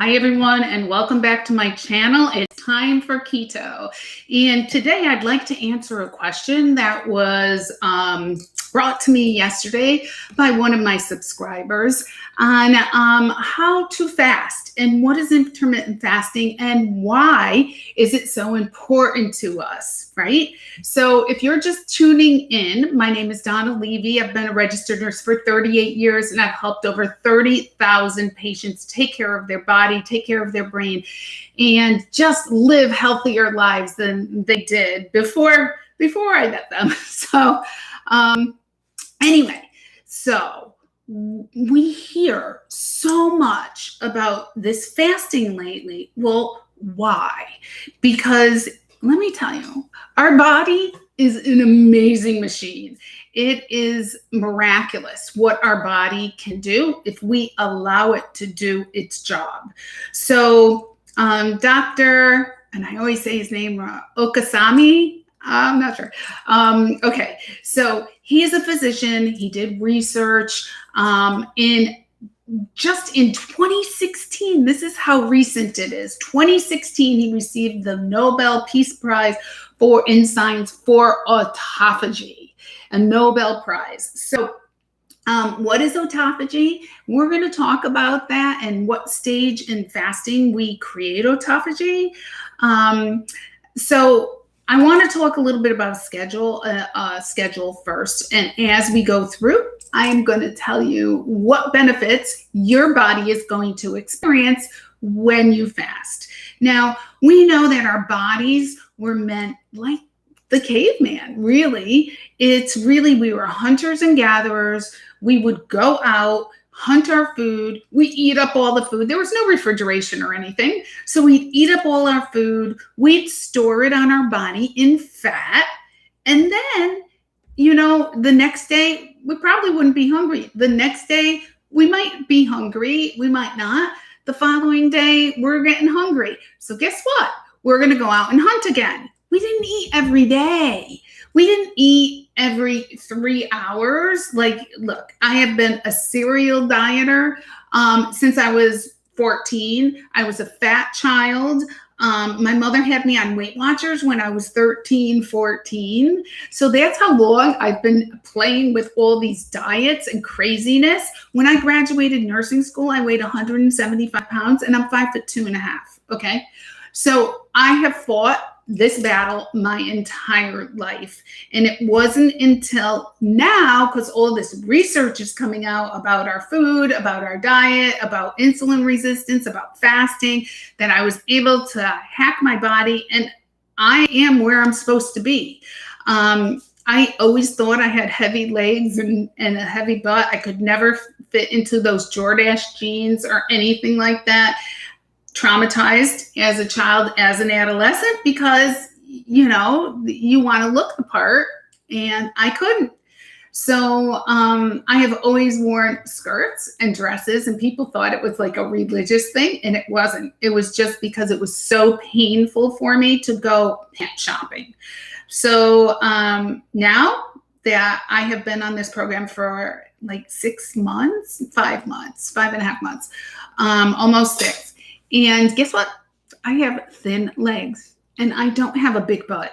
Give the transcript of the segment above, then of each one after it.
Hi everyone, and welcome back to my channel. It's time for keto. And today I'd like to answer a question that was brought to me yesterday by one of my subscribers on how to fast and what is intermittent fasting and why is it so important to us, right? So if you're just tuning in, my name is Donna Levy. I've been a registered nurse for 38 years and I've helped over 30,000 patients take care of their body, take care of their brain, and just live healthier lives than they did before I met them. So anyway, so we hear so much about this fasting lately. Well, why? Because let me tell you, our body is an amazing machine. It is miraculous what our body can do if we allow it to do its job. So Dr., and I always say his name wrong, Ohsumi, I'm not sure. Okay, so he is a physician. He did research in 2016. This is how recent it is. 2016, he received the Nobel Peace Prize in science for autophagy, a Nobel Prize. So what is autophagy? We're going to talk about that and what stage in fasting we create autophagy. So I want to talk a little bit about schedule first. And as we go through, I'm going to tell you what benefits your body is going to experience when you fast. Now, we know that our bodies were meant like the caveman, really. We were hunters and gatherers. We would go out, hunt our food. We eat up all the food. There was no refrigeration or anything. So we'd eat up all our food. We'd store it on our body in fat. And then, the next day, we probably wouldn't be hungry. The next day, we might be hungry. We might not. The following day, we're getting hungry. So guess what? We're going to go out and hunt again. We didn't eat every day. We didn't eat every 3 hours. Look, I have been a serial dieter since I was 14. I was a fat child. My mother had me on Weight Watchers when I was 13, 14. So that's how long I've been playing with all these diets and craziness. When I graduated nursing school, I weighed 175 pounds and I'm 5'2.5". Okay. So I have fought this battle my entire life. And it wasn't until now, because all this research is coming out about our food, about our diet, about insulin resistance, about fasting, that I was able to hack my body and I am where I'm supposed to be. I always thought I had heavy legs and a heavy butt. I could never fit into those Jordache jeans or anything like that. Traumatized as a child, as an adolescent, because you want to look the part and I couldn't. So I have always worn skirts and dresses and people thought it was like a religious thing, and it wasn't. It was just because it was so painful for me to go pant shopping. So now that I have been on this program for like 6 months, 5 months, 5.5 months, almost 6. And guess what? I have thin legs and I don't have a big butt.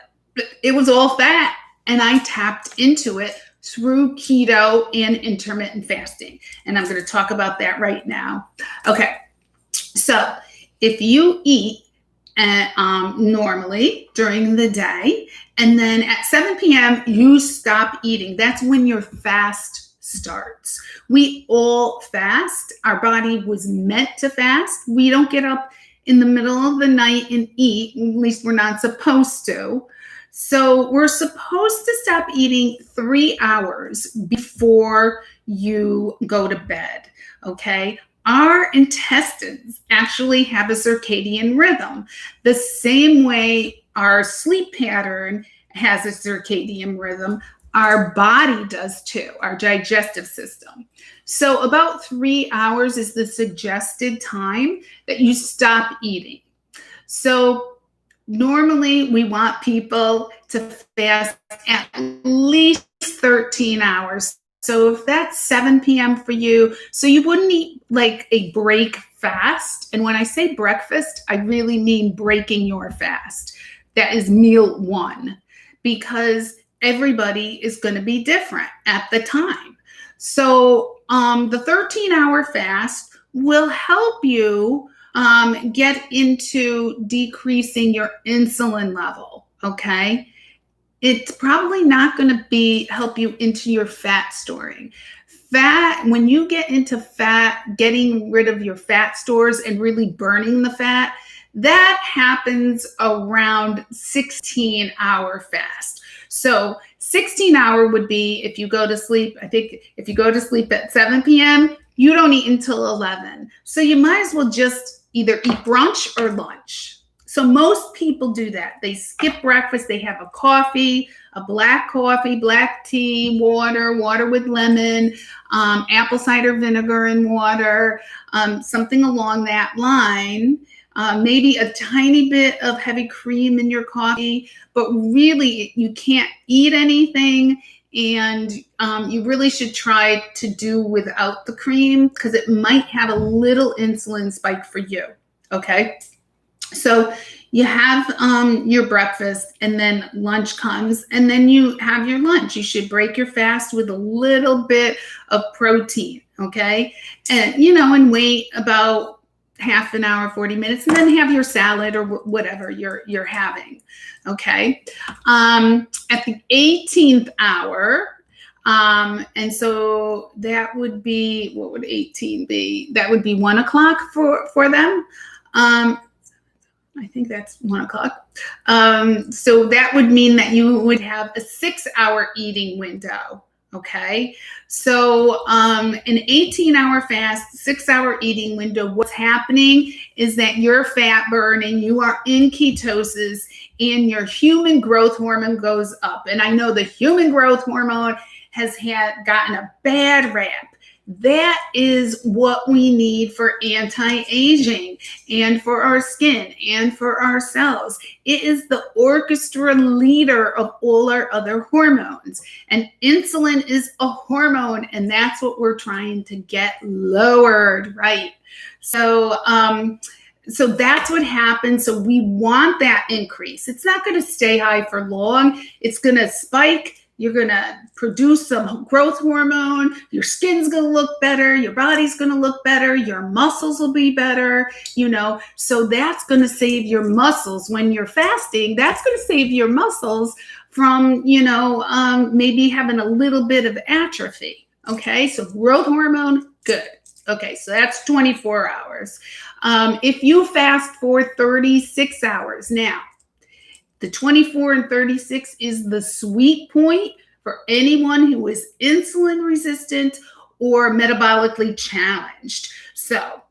It was all fat and I tapped into it through keto and intermittent fasting. And I'm going to talk about that right now. Okay. So if you eat normally during the day and then at 7 p.m. you stop eating, that's when your fast starts. We all fast. Our body was meant to fast. We don't get up in the middle of the night and eat. At least we're not supposed to. So we're supposed to stop eating 3 hours before you go to bed. Okay. Our intestines actually have a circadian rhythm, the same way our sleep pattern has a circadian rhythm. Our body does too, our digestive system. So about 3 hours is the suggested time that you stop eating. So normally we want people to fast at least 13 hours. So if that's 7 p.m. for you, so you wouldn't eat like a break fast. And when I say breakfast, I really mean breaking your fast. That is meal one, because everybody is going to be different at the time. So the 13-hour fast will help you get into decreasing your insulin level. Okay. It's probably not going to be help you into your fat storing. Fat, when you get into fat, getting rid of your fat stores and really burning the fat, that happens around 16-hour fast. So 16-hour would be if you go to sleep, I think if you go to sleep at 7 p.m., you don't eat until 11. So you might as well just either eat brunch or lunch. So most people do that. They skip breakfast. They have a coffee, a black coffee, black tea, water with lemon, apple cider vinegar and water, something along that line. Maybe a tiny bit of heavy cream in your coffee, but really you can't eat anything. And you really should try to do without the cream, because it might have a little insulin spike for you. Okay. So you have your breakfast, and then lunch comes, and then you have your lunch. You should break your fast with a little bit of protein, okay? And, and wait about half an hour, 40 minutes, and then have your salad or whatever you're having, okay? At the 18th hour, and so that would be, what would 18 be? That would be 1 o'clock for them. I think that's 1 o'clock. So that would mean that you would have a 6-hour eating window. Okay. So an 18-hour fast, 6-hour eating window, what's happening is that you're fat burning, you are in ketosis, and your human growth hormone goes up. And I know the human growth hormone has gotten a bad rap. That is what we need for anti-aging and for our skin and for our cells. It is the orchestra leader of all our other hormones. And insulin is a hormone, and that's what we're trying to get lowered, right? So that's what happens. So we want that increase. It's not going to stay high for long. It's going to spike. You're going to produce some growth hormone. Your skin's going to look better. Your body's going to look better. Your muscles will be better, So that's going to save your muscles when you're fasting. That's going to save your muscles from, maybe having a little bit of atrophy. Okay. So growth hormone, good. Okay. So that's 24 hours. If you fast for 36 hours now, the 24 and 36 is the sweet point for anyone who is insulin resistant or metabolically challenged. So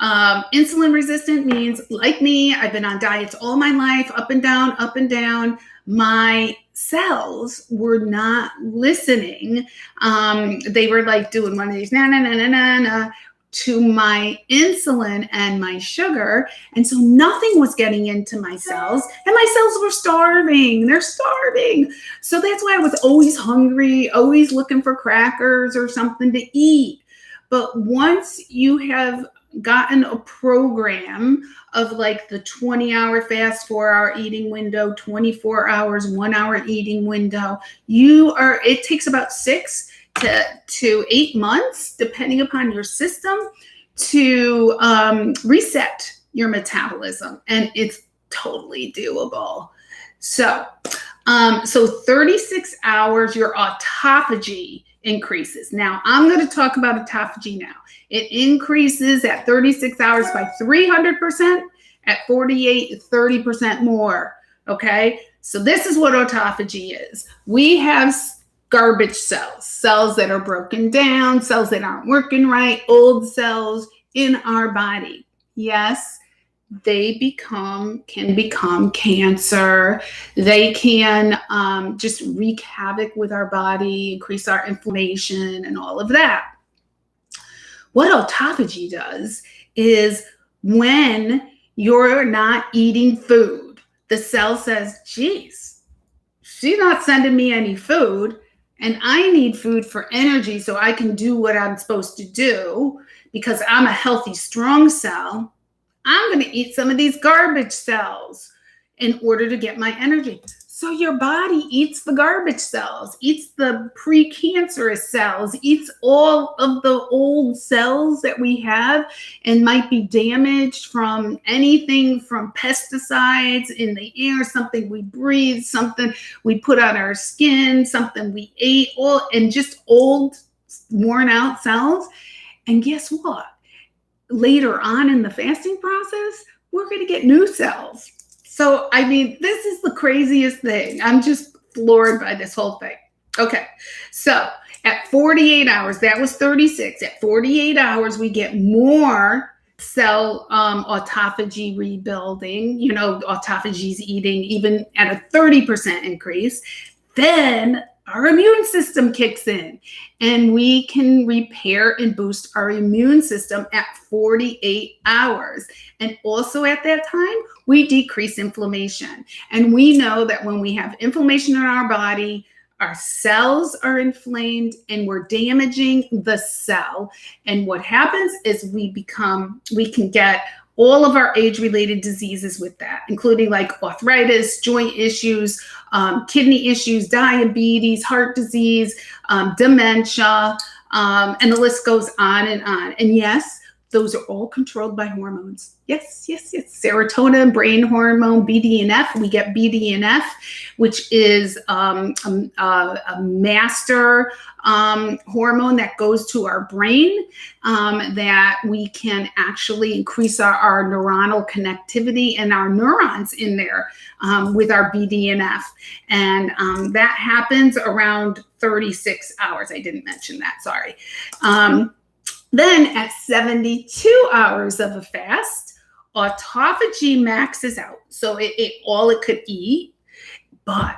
insulin resistant means, like me, I've been on diets all my life, up and down, up and down. My cells were not listening. They were like doing one of these, na, to my insulin and my sugar. And so nothing was getting into my cells, and my cells were starving. They're starving. So that's why I was always hungry, always looking for crackers or something to eat. But once you have gotten a program of like the 20-hour fast, 4-hour eating window, 24 hours, 1-hour eating window, it takes about 6 to 8 months, depending upon your system, to reset your metabolism. And it's totally doable. So 36 hours, your autophagy increases. Now, I'm going to talk about autophagy now. It increases at 36 hours by 300%, at 48, 30% more. Okay. So this is what autophagy is. We have garbage cells that are broken down, cells that aren't working right, old cells in our body. Yes, they can become cancer. They can just wreak havoc with our body, increase our inflammation and all of that. What autophagy does is, when you're not eating food, the cell says, geez, she's not sending me any food. and I need food for energy so I can do what I'm supposed to do because I'm a healthy, strong cell, I'm going to eat some of these garbage cells in order to get my energy. So your body eats the garbage cells, eats the precancerous cells, eats all of the old cells that we have and might be damaged from anything from pesticides in the air, something we breathe, something we put on our skin, something we ate, and just old, worn out cells. And guess what? Later on in the fasting process, we're going to get new cells. So, I mean, this is the craziest thing. I'm just floored by this whole thing. Okay, so at 48 hours, that was 36. At 48 hours, we get more cell autophagy rebuilding. You know, autophagy is eating even at a 30% increase. Then our immune system kicks in and we can repair and boost our immune system at 48 hours. And also at that time, we decrease inflammation. And we know that when we have inflammation in our body, our cells are inflamed and we're damaging the cell. And what happens is we can get all of our age-related diseases with that, including like arthritis, joint issues, kidney issues, diabetes, heart disease, dementia, and the list goes on and on. And yes, those are all controlled by hormones. Yes. Serotonin, brain hormone, BDNF. We get BDNF, which is a master hormone that goes to our brain, that we can actually increase our neuronal connectivity and our neurons in there with our BDNF. And that happens around 36 hours. I didn't mention that, sorry. Then at 72 hours of a fast, autophagy maxes out. So it ate all it could eat, but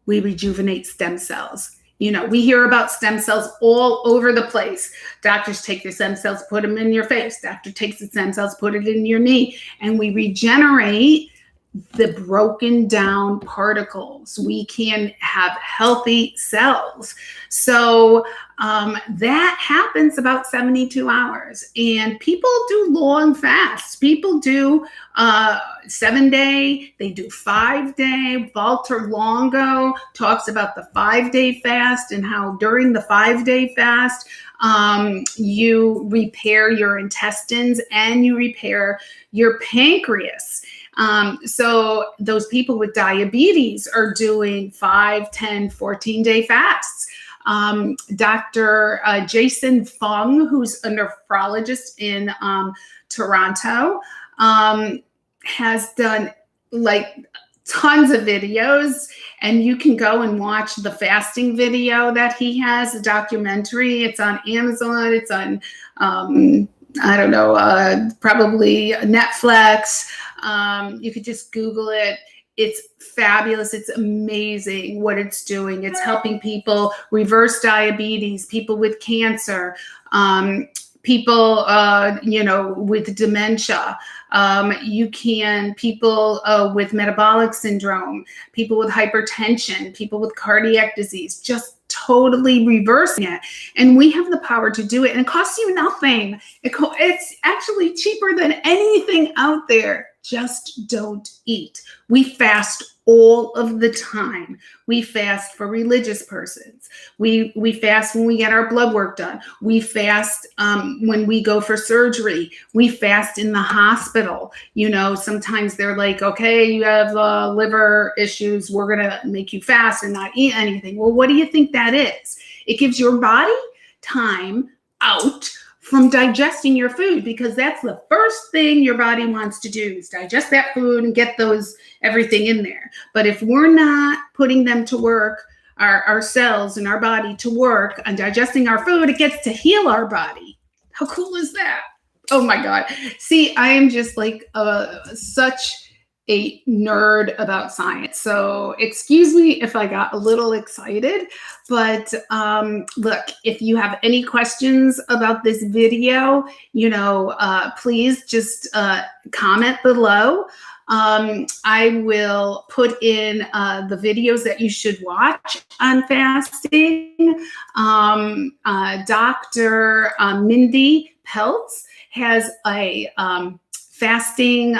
we rejuvenate stem cells. You know, we hear about stem cells all over the place. Doctors take the stem cells, put them in your face. Doctor takes the stem cells, put it in your knee, and we regenerate the broken down particles. We can have healthy cells. So that happens about 72 hours. And people do long fasts. People do 7-day, they do 5-day. Walter Longo talks about the 5-day fast and how during the 5-day fast, you repair your intestines and you repair your pancreas. So those people with diabetes are doing 5, 10, 14-day fasts. Dr. Jason Fung, who's a nephrologist in Toronto, has done like tons of videos, and you can go and watch the fasting video that he has, a documentary. It's on Amazon. It's on, I don't know, probably Netflix. You could just Google it. It's fabulous. It's amazing what it's doing. It's helping people reverse diabetes, people with cancer, people, with dementia. People with metabolic syndrome, people with hypertension, people with cardiac disease, just totally reversing it. And we have the power to do it. And it costs you nothing. It's actually cheaper than anything out there. Just don't eat. We fast all of the time. We fast for religious persons. We fast when we get our blood work done. We fast when we go for surgery. We fast in the hospital. You know, sometimes they're like, okay, you have liver issues. We're going to make you fast and not eat anything. Well, what do you think that is? It gives your body time out from digesting your food, because that's the first thing your body wants to do is digest that food and get everything in there. But if we're not putting them to work, our cells and our body to work on digesting our food, it gets to heal our body. How cool is that? Oh my God. See, I am just like such a nerd about science. So excuse me if I got a little excited, but look, if you have any questions about this video, please just comment below. I will put in the videos that you should watch on fasting. Dr. Mindy Peltz has a fasting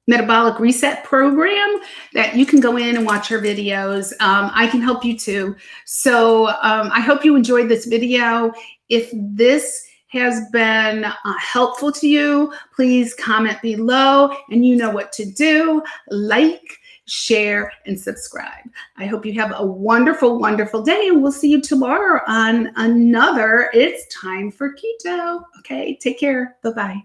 metabolic reset program that you can go in and watch her videos. I can help you too. So I hope you enjoyed this video. If this has been helpful to you, please comment below, and you know what to do. Like, share, and subscribe. I hope you have a wonderful, wonderful day, and we'll see you tomorrow on another It's Time for Keto. Okay, take care. Bye-bye.